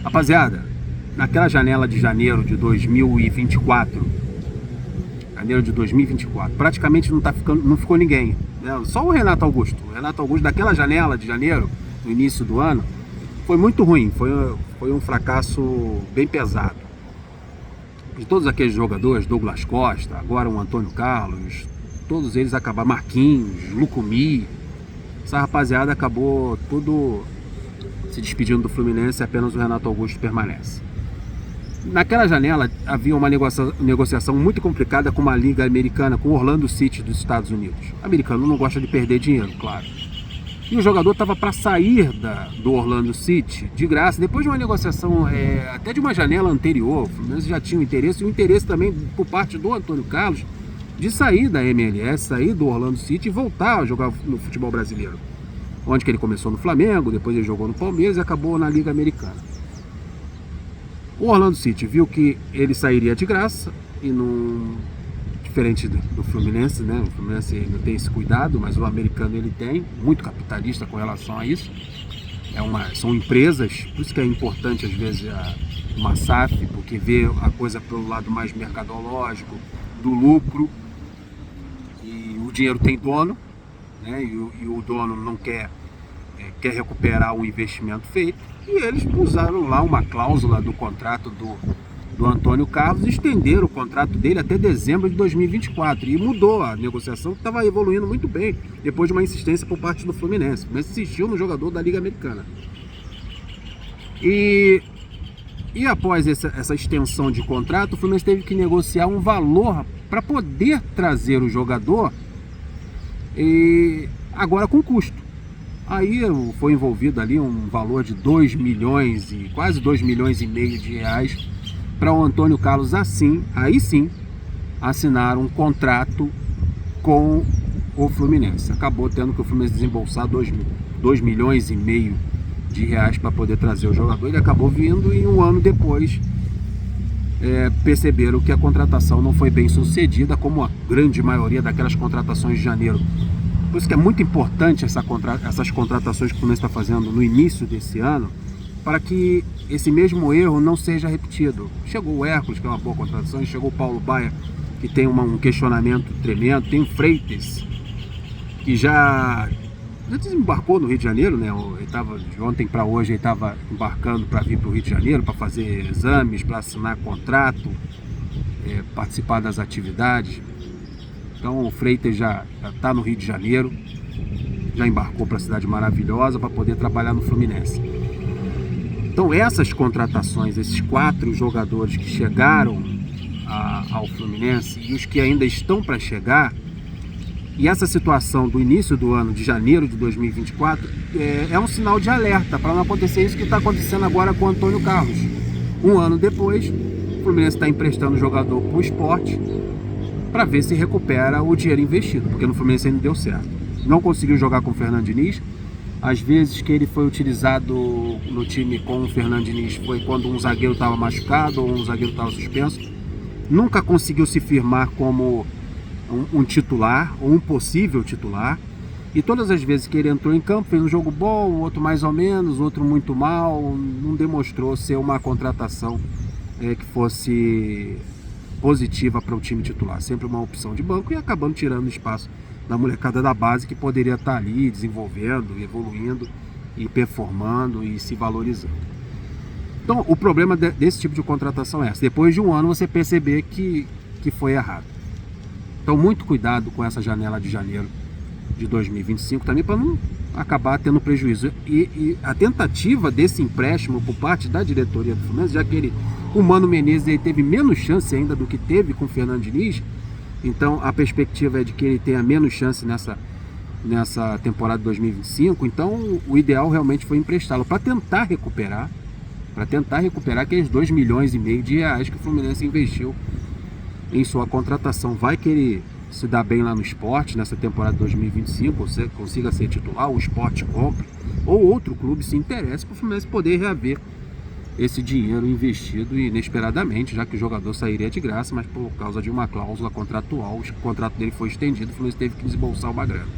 Rapaziada, naquela janela de janeiro de 2024, praticamente não ficou ninguém, né? Só o Renato Augusto. O Renato Augusto, daquela janela de janeiro, no início do ano, foi muito ruim, foi um fracasso bem pesado. De todos aqueles jogadores, Douglas Costa, agora o Antônio Carlos, todos eles acabaram, Marquinhos, Lucumí, essa rapaziada acabou tudo se despedindo do Fluminense e apenas o Renato Augusto permanece. Naquela janela havia uma negociação muito complicada com uma liga americana, com o Orlando City dos Estados Unidos. O americano não gosta de perder dinheiro, claro. E o jogador estava para sair do Orlando City de graça, depois de uma negociação, até de uma janela anterior. O Fluminense já tinha um interesse, e um interesse também por parte do Antônio Carlos de sair da MLS, sair do Orlando City e voltar a jogar no futebol brasileiro. Onde que ele começou no Flamengo, depois ele jogou no Palmeiras e acabou na Liga Americana. O Orlando City viu que ele sairia de graça e diferente do Fluminense, né? O Fluminense ainda tem esse cuidado, mas o americano ele tem, muito capitalista com relação a isso. São empresas, por isso que é importante às vezes uma SAF, porque vê a coisa pelo lado mais mercadológico, do lucro, e o dinheiro tem dono, né? E o dono não quer recuperar o investimento feito, e eles usaram lá uma cláusula do contrato do Antônio Carlos, estenderam o contrato dele até dezembro de 2024, e mudou a negociação, que estava evoluindo muito bem, depois de uma insistência por parte do Fluminense. Mas insistiu no jogador da Liga Americana. E após essa extensão de contrato, o Fluminense teve que negociar um valor para poder trazer o jogador, e agora com custo. Aí foi envolvido ali um valor de 2 milhões e quase 2 milhões e meio de reais para o Antônio Carlos, aí sim, assinar um contrato com o Fluminense. Acabou tendo que o Fluminense desembolsar 2 milhões e meio de reais para poder trazer o jogador. Ele acabou vindo e um ano depois perceberam que a contratação não foi bem sucedida, como a grande maioria daquelas contratações de janeiro. Por isso que é muito importante essas contratações que o Fluminense está fazendo no início desse ano, para que esse mesmo erro não seja repetido. Chegou o Hércules, que é uma boa contratação, chegou o Paulo Baia, que tem um questionamento tremendo, tem o Freitas, que já desembarcou no Rio de Janeiro, né? De ontem para hoje ele estava embarcando para vir para o Rio de Janeiro, para fazer exames, para assinar contrato, participar das atividades. Então o Freitas já está no Rio de Janeiro, já embarcou para a cidade maravilhosa para poder trabalhar no Fluminense. Então essas contratações, esses 4 jogadores que chegaram ao Fluminense e os que ainda estão para chegar, e essa situação do início do ano, de janeiro de 2024, é um sinal de alerta para não acontecer isso que está acontecendo agora com o Antônio Carlos. Um ano depois, o Fluminense está emprestando o jogador para o Sport, para ver se recupera o dinheiro investido, porque no Fluminense ainda deu certo. Não conseguiu jogar com o Fernando Diniz. Às vezes que ele foi utilizado no time com o Fernando Diniz foi quando um zagueiro estava machucado ou um zagueiro estava suspenso. Nunca conseguiu se firmar como um titular ou um possível titular. E todas as vezes que ele entrou em campo, fez um jogo bom, outro mais ou menos, outro muito mal, não demonstrou ser uma contratação que fosse positiva para o time titular, sempre uma opção de banco, e acabando tirando espaço da molecada da base que poderia estar ali desenvolvendo, evoluindo e performando e se valorizando. Então o problema desse tipo de contratação é essa, depois de um ano você perceber que foi errado. Então muito cuidado com essa janela de janeiro de 2025 também, para não acabar tendo prejuízo. E a tentativa desse empréstimo por parte da diretoria do Fluminense, já que o Mano Menezes ele teve menos chance ainda do que teve com o Fernando Diniz, então a perspectiva é de que ele tenha menos chance nessa temporada de 2025, então o ideal realmente foi emprestá-lo para tentar recuperar aqueles 2 milhões e meio de reais que o Fluminense investiu em sua contratação. Vai que ele se dá bem lá no Sport nessa temporada de 2025, você consiga ser titular, o Sport compre, ou outro clube se interesse para o Fluminense poder reaver esse dinheiro investido inesperadamente, já que o jogador sairia de graça, mas por causa de uma cláusula contratual, o contrato dele foi estendido, o Fluminense teve que desembolsar uma grana.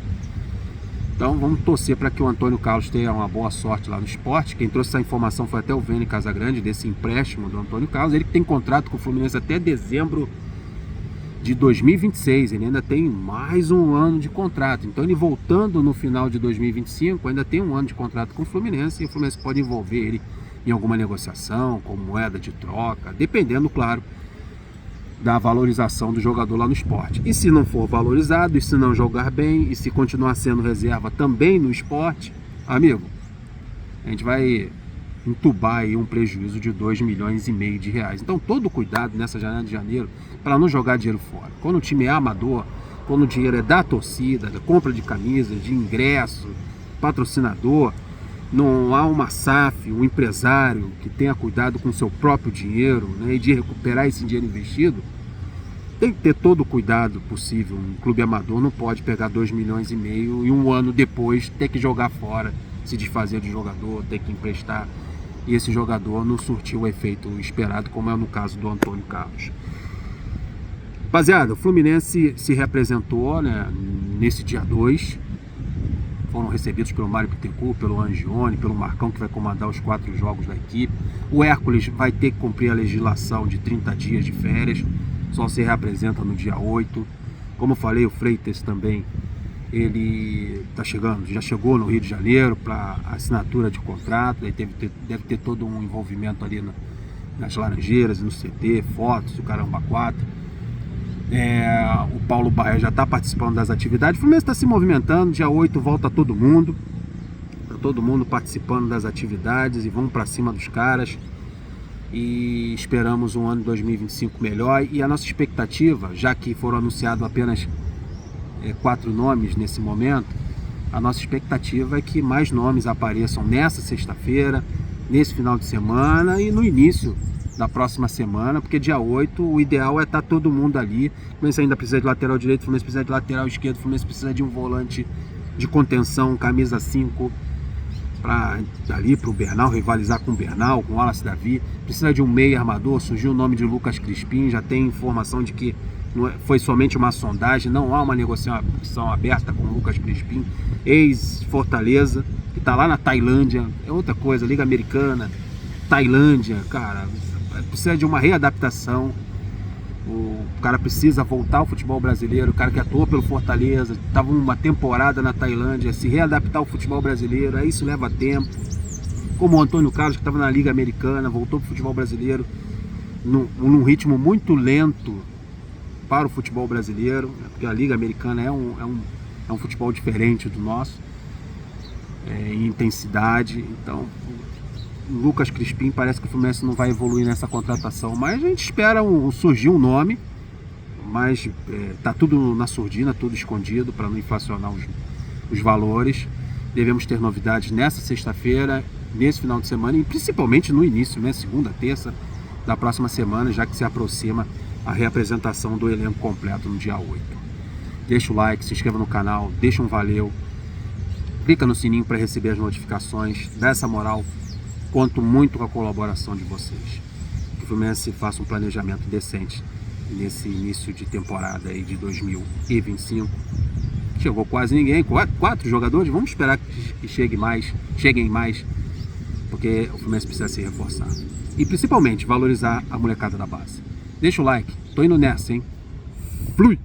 Então vamos torcer para que o Antônio Carlos tenha uma boa sorte lá no Sport. Quem trouxe essa informação foi até o Vene Casagrande, desse empréstimo do Antônio Carlos. Ele que tem contrato com o Fluminense até dezembro de 2026, ele ainda tem mais um ano de contrato. Então ele voltando no final de 2025, ainda tem um ano de contrato com o Fluminense, e o Fluminense pode envolver ele em alguma negociação, com moeda de troca, dependendo, claro, da valorização do jogador lá no Sport. E se não for valorizado, e se não jogar bem, e se continuar sendo reserva também no Sport, amigo, a gente vai entubar aí um prejuízo de 2,5 milhões de reais. Então todo cuidado nessa janela de janeiro para não jogar dinheiro fora. Quando o time é amador, quando o dinheiro é da torcida, da compra de camisas, de ingresso, patrocinador, não há uma SAF, um empresário que tenha cuidado com o seu próprio dinheiro, né, e de recuperar esse dinheiro investido, tem que ter todo o cuidado possível. Um clube amador não pode pegar 2,5 milhões e um ano depois ter que jogar fora, se desfazer de jogador, ter que emprestar, e esse jogador não surtiu o efeito esperado, como é no caso do Antônio Carlos. Rapaziada, o Fluminense se representou, né, nesse dia 2, foram recebidos pelo Mário Bittencourt, pelo Angione, pelo Marcão, que vai comandar os 4 jogos da equipe. O Hércules vai ter que cumprir a legislação de 30 dias de férias, só se reapresenta no dia 8. Como eu falei, o Freitas também, ele está chegando, já chegou no Rio de Janeiro para assinatura de contrato, aí deve ter todo um envolvimento ali nas Laranjeiras, no CT, fotos, o caramba 4. O Paulo Baia já está participando das atividades, o Fluminense está se movimentando, dia 8 volta todo mundo participando das atividades, e vamos para cima dos caras, e esperamos um ano de 2025 melhor. E a nossa expectativa, já que foram anunciados apenas 4 nomes nesse momento, a nossa expectativa é que mais nomes apareçam nessa sexta-feira, nesse final de semana e no início da próxima semana, porque dia 8 o ideal é estar todo mundo ali. O Fluminense ainda precisa de lateral direito, o Fluminense precisa de lateral esquerdo, o Fluminense precisa de um volante de contenção, camisa 5, para o Bernal, rivalizar com o Bernal, com o Wallace Davi. Precisa de um meia armador, surgiu o nome de Lucas Crispim, já tem informação de que foi somente uma sondagem, não há uma negociação aberta com o Lucas Crispim, ex-Fortaleza, que está lá na Tailândia. É outra coisa, Liga Americana, Tailândia, cara, precisa de uma readaptação. O cara precisa voltar ao futebol brasileiro, o cara que atuou pelo Fortaleza, estava uma temporada na Tailândia, se readaptar ao futebol brasileiro, aí isso leva tempo. Como o Antônio Carlos, que estava na Liga Americana, voltou para o futebol brasileiro num ritmo muito lento para o futebol brasileiro, porque a Liga Americana é um futebol diferente do nosso, em intensidade. Então o Lucas Crispim parece que o Fluminense não vai evoluir nessa contratação, mas a gente espera surgir um nome, mas tá tudo na surdina, tudo escondido para não inflacionar os valores. Devemos ter novidades nessa sexta-feira, nesse final de semana, e principalmente no início, né, segunda, terça da próxima semana, já que se aproxima a reapresentação do elenco completo no dia 8. Deixa o like, se inscreva no canal, deixa um valeu, clica no sininho para receber as notificações, dá essa moral. Conto muito com a colaboração de vocês. Que o Fluminense faça um planejamento decente nesse início de temporada aí de 2025. Chegou quase ninguém, 4 jogadores, vamos esperar que cheguem mais, porque o Fluminense precisa se reforçar. E principalmente valorizar a molecada da base. Deixa o like, tô indo nessa, hein? Flui!